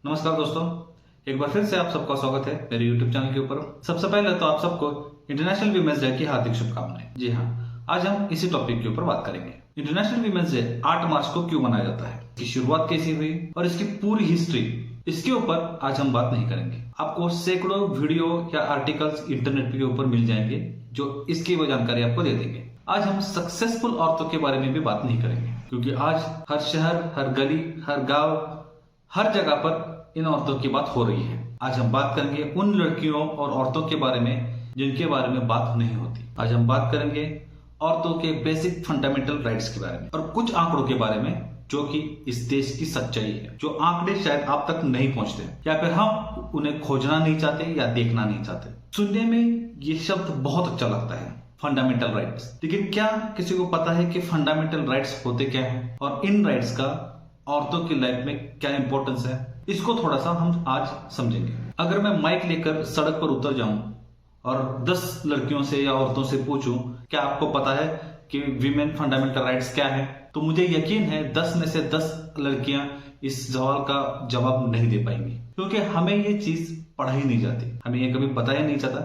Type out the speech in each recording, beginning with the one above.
नमस्कार दोस्तों, एक बार फिर से आप सबका स्वागत है मेरे YouTube चैनल के ऊपर। सबसे पहले तो आप सबको इंटरनेशनल वीमेंस डे की हार्दिक शुभकामनाएं। जी हाँ, आज हम इसी टॉपिक के ऊपर बात करेंगे। इंटरनेशनल वीमेंस डे 8 मार्च को क्यों मनाया जाता है, इसकी शुरुआत कैसी हुई और इसकी पूरी हिस्ट्री, इसके ऊपर आज हम बात नहीं करेंगे। आपको सैकड़ों वीडियो या आर्टिकल्स इंटरनेट के ऊपर मिल जाएंगे जो इसकी वो जानकारी आपको दे देंगे। आज हम सक्सेसफुल औरतों के बारे में भी बात नहीं करेंगे, क्योंकि आज हर शहर, हर गली, हर गांव, हर जगह पर इन औरतों की बात हो रही है। आज हम बात करेंगे उन लड़कियों और औरतों के बारे में जिनके बारे में बात नहीं होती। आज हम बात करेंगे औरतों के बेसिक फंडामेंटल राइट्स के बारे में और कुछ आंकड़ों के बारे में जो कि इस देश की सच्चाई है, जो आंकड़े शायद आप तक नहीं पहुंचते या फिर हम उन्हें खोजना नहीं चाहते या देखना नहीं चाहते। सुनने में ये शब्द बहुत अच्छा लगता है, फंडामेंटल राइट्स, लेकिन क्या किसी को पता है कि फंडामेंटल राइट्स होते क्या हैं और इन राइट्स का औरतों की लाइफ में क्या इंपॉर्टेंस है, इसको थोड़ा सा हम आज समझेंगे। अगर मैं माइक लेकर सड़क पर उतर जाऊं और 10 लड़कियों से या औरतों से पूछूं क्या आपको पता है कि वीमेन फंडामेंटल राइट्स क्या है, तो मुझे यकीन है 10 में से 10 लड़कियां इस सवाल का जवाब नहीं दे पाएंगी, क्योंकि हमें ये चीज पढ़ाई नहीं जाती, हमें ये कभी बताया नहीं जाता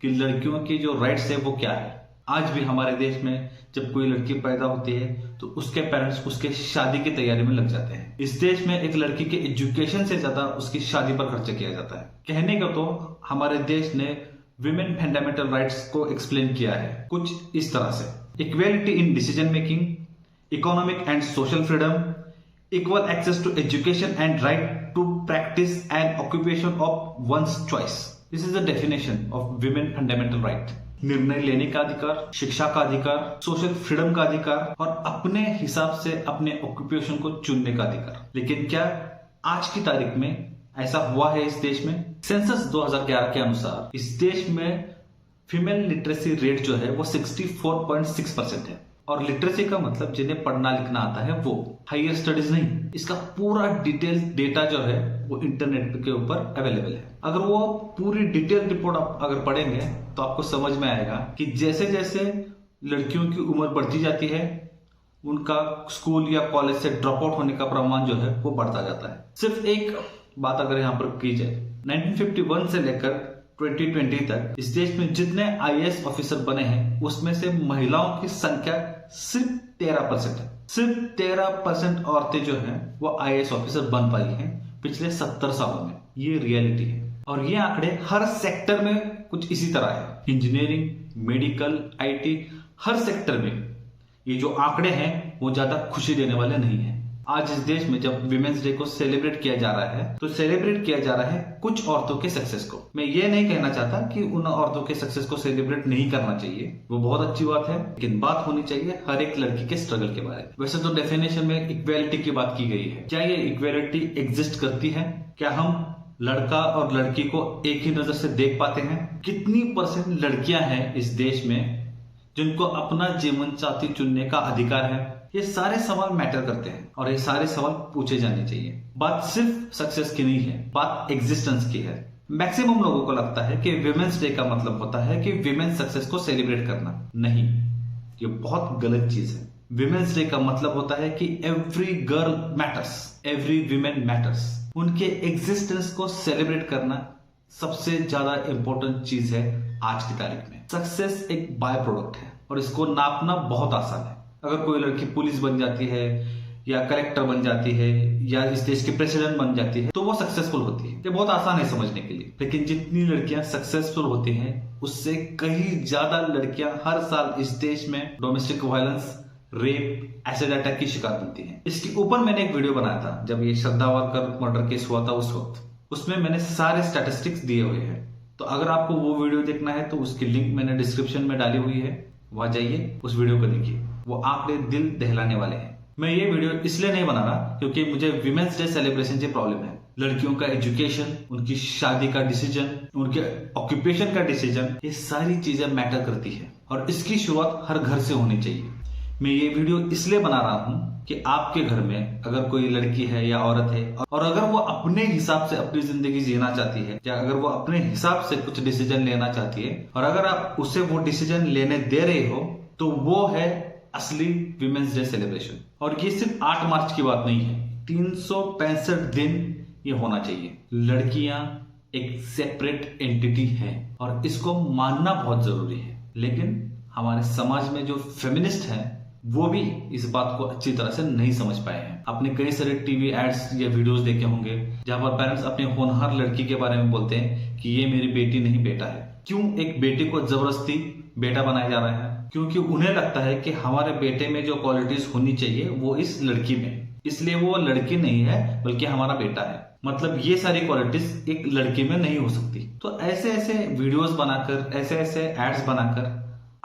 कि लड़कियों की जो राइट्स है वो क्या है। आज भी हमारे देश में जब कोई लड़की पैदा होती है तो उसके पेरेंट्स उसके शादी की तैयारी में लग जाते हैं। इस देश में एक लड़की के एजुकेशन से ज्यादा उसकी शादी पर खर्च किया जाता है। कहने का तो हमारे देश ने विमेन फंडामेंटल राइट्स को एक्सप्लेन किया है कुछ इस तरह से: equality in decision making, economic and social freedom, equal access to education and right to practice and occupation of one's choice. This is the definition of women fundamental right. निर्णय लेने का अधिकार, शिक्षा का अधिकार, सोशल फ्रीडम का अधिकार और अपने हिसाब से अपने ऑक्यूपेशन को चुनने का अधिकार। लेकिन क्या आज की तारीख में ऐसा हुआ है इस देश में? सेंसस 2011 के अनुसार इस देश में फीमेल लिटरेसी रेट जो है वो 64.6% है। और लिटरेसी का मतलब जिन्हें पढ़ना लिखना आता है वो, हायर स्टडीज नहीं। इसका पूरा डिटेल डेटा जो है वो इंटरनेट के ऊपर अवेलेबल है। अगर वो पूरी डिटेल रिपोर्ट आप अगर पढ़ेंगे तो आपको समझ में आएगा कि जैसे जैसे लड़कियों की उम्र बढ़ती जाती है उनका स्कूल या कॉलेज से ड्रॉप आउट होने का प्रमाण जो है वो बढ़ता जाता है। सिर्फ एक बात अगर यहाँ पर की जाए, 1951 से लेकर 2020 तक इस देश में जितने IAS ऑफिसर बने हैं उसमें से महिलाओं की संख्या सिर्फ 13% है। सिर्फ 13% औरतें जो हैं वो IAS ऑफिसर बन पाई हैं पिछले 70 सालों में। ये रियलिटी है और ये आंकड़े हर सेक्टर में कुछ इसी तरह है। Engineering, medical, IT, her sector में ये जो आंकड़े हैं वो ज्यादा खुशी देने वाले नहीं है। आज इस देश में जब विमेंस डे को सेलिब्रेट किया जा रहा है तो सेलिब्रेट किया जा रहा है कुछ औरतों के सक्सेस को। मैं ये नहीं कहना चाहता कि उन औरतों के सक्सेस को सेलिब्रेट नहीं करना चाहिए, वो बहुत अच्छी बात है, लेकिन बात होनी चाहिए हर एक लड़की के स्ट्रगल के बारे में। वैसे तो डेफिनेशन में इक्वेलिटी की बात की गई है। क्या ये इक्वेलिटी एग्जिस्ट करती है? क्या हम लड़का और लड़की को एक ही नजर से देख पाते हैं? कितनी % लड़कियां हैं इस देश में जिनको अपना जीवन साथी चुनने का अधिकार है? ये सारे सवाल मैटर करते हैं और ये सारे सवाल पूछे जाने चाहिए। बात सिर्फ सक्सेस की नहीं है, बात एग्जिस्टेंस की है। मैक्सिमम लोगों को लगता है कि विमेंस डे का मतलब होता है कि विमेन सक्सेस को सेलिब्रेट करना। नहीं, ये बहुत गलत चीज है। विमेंस डे का मतलब होता है कि every girl matters, every women matters. उनके एग्जिस्टेंस को सेलिब्रेट करना सबसे ज्यादा इंपॉर्टेंट चीज है आज की तारीख में। सक्सेस एक बाय प्रोडक्ट है और इसको नापना बहुत आसान है। अगर कोई लड़की पुलिस बन जाती है या कलेक्टर बन जाती है या इस देश की प्रेसिडेंट बन जाती है तो वो सक्सेसफुल होती है। ये बहुत आसान है समझने के लिए, लेकिन जितनी लड़कियां सक्सेसफुल होती हैं उससे कहीं ज्यादा लड़कियां हर साल इस देश में domestic violence, rape, acid attack की शिकार बनती हैं। इसके ऊपर मैंने एक वीडियो बनाया था जब ये श्रद्धा वारकर मर्डर केस हुआ था उस वक्त। उसमें मैंने सारे स्टैटिस्टिक्स दिए हुए हैं, तो अगर आपको वो वीडियो देखना है तो उसकी लिंक मैंने डिस्क्रिप्शन में डाली हुई है, वहां जाइए, उस वीडियो को देखिए। वो आंकड़े दिल दहलाने वाले हैं। मैं ये वीडियो इसलिए नहीं बना रहा क्योंकि मुझे विमेंस डे सेलिब्रेशन से प्रॉब्लम है। लड़कियों का एजुकेशन, उनकी शादी का डिसीजन, उनके ऑक्यूपेशन का डिसीजन, ये सारी चीजें मैटर करती है और इसकी शुरुआत हर घर से होनी चाहिए। मैं ये वीडियो इसलिए बना रहा हूं कि आपके घर में अगर कोई लड़की है या औरत है और अगर वो अपने हिसाब से अपनी जिंदगी जीना चाहती है या अगर वो अपने हिसाब से कुछ डिसीजन लेना चाहती है और अगर आप उसे वो डिसीजन लेने दे रहे हो तो वो है असली विमेंस डे सेलिब्रेशन। और ये सिर्फ 8 मार्च की बात नहीं है, 365 दिन ये होना चाहिए। लड़कियां एक सेपरेट एंटिटी है और इसको मानना बहुत जरूरी है। लेकिन हमारे समाज में जो फेमिनिस्ट हैं वो भी इस बात को अच्छी तरह से नहीं समझ पाए हैं। आपने कई सारे टीवी एड्स या वीडियोस देखे होंगे जहां पर पेरेंट्स अपने होनहार लड़की के बारे में बोलते हैं कि ये मेरी बेटी नहीं बेटा है। क्यों एक बेटी को जबरदस्ती बेटा बनाया जा रहा है? क्योंकि उन्हें लगता है कि हमारे बेटे में जो क्वालिटीज होनी चाहिए वो इस लड़की में, इसलिए वो लड़की नहीं है बल्कि हमारा बेटा है। मतलब ये सारी क्वालिटीज एक लड़की में नहीं हो सकती। तो ऐसे ऐसे वीडियोस बनाकर, ऐसे ऐसे एड्स बनाकर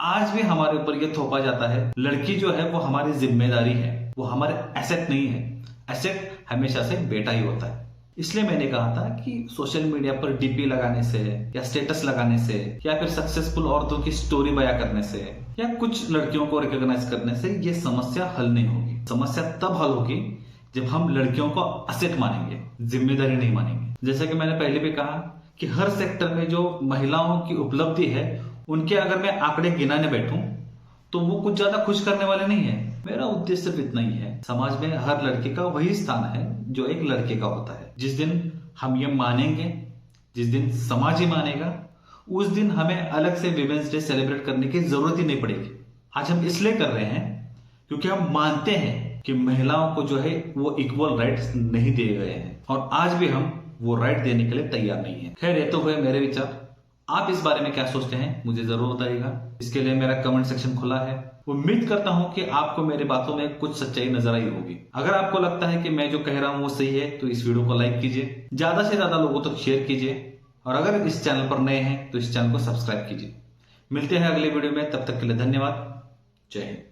आज भी हमारे ऊपर ये थोपा जाता है लड़की जो है वो हमारी जिम्मेदारी है, वो हमारे एसेट नहीं है। एसेट हमेशा से बेटा ही होता है। इसलिए मैंने कहा था कि सोशल मीडिया पर डीपी लगाने से या स्टेटस लगाने से या फिर सक्सेसफुल औरतों की स्टोरी बयां करने से या कुछ लड़कियों को रिकॉग्नाइज करने से ये समस्या हल नहीं होगी। समस्या तब हल होगी जब हम लड़कियों को असेट मानेंगे, जिम्मेदारी नहीं मानेंगे। जैसा कि मैंने पहले भी कहा कि हर सेक्टर में जो महिलाओं की उपलब्धि है उनके अगर मैं आंकड़े गिनाने बैठूं तो वो कुछ ज्यादा खुश करने वाले नहीं है। मेरा उद्देश्य सिर्फ इतना ही है, समाज में हर लड़के का वही स्थान है जो एक लड़के का होता है। जिस दिन हम ये मानेंगे, जिस दिन समाज ही मानेगा, उस दिन हमें अलग से विमेंस डे सेलिब्रेट करने की जरूरत ही नहीं पड़ेगी। आज हम इसलिए कर रहे हैं क्योंकि हम मानते हैं कि महिलाओं को जो है वो इक्वल राइट्स नहीं दिए गए हैं और आज भी हम वो राइट देने के लिए तैयार नहीं है। खैर, ये तो हुए मेरे विचार। आप इस बारे में क्या सोचते हैं मुझे जरूर बताइएगा। इसके लिए मेरा कमेंट सेक्शन खुला है। उम्मीद करता हूं कि आपको मेरी बातों में कुछ सच्चाई नजर आई होगी। अगर आपको लगता है कि मैं जो कह रहा हूं वो सही है तो इस वीडियो को लाइक कीजिए, ज्यादा से ज्यादा लोगों तक शेयर कीजिए और अगर इस चैनल पर नए हैं तो इस चैनल को सब्सक्राइब कीजिए। मिलते हैं अगले वीडियो में, तब तक के लिए धन्यवाद। जय हिंद।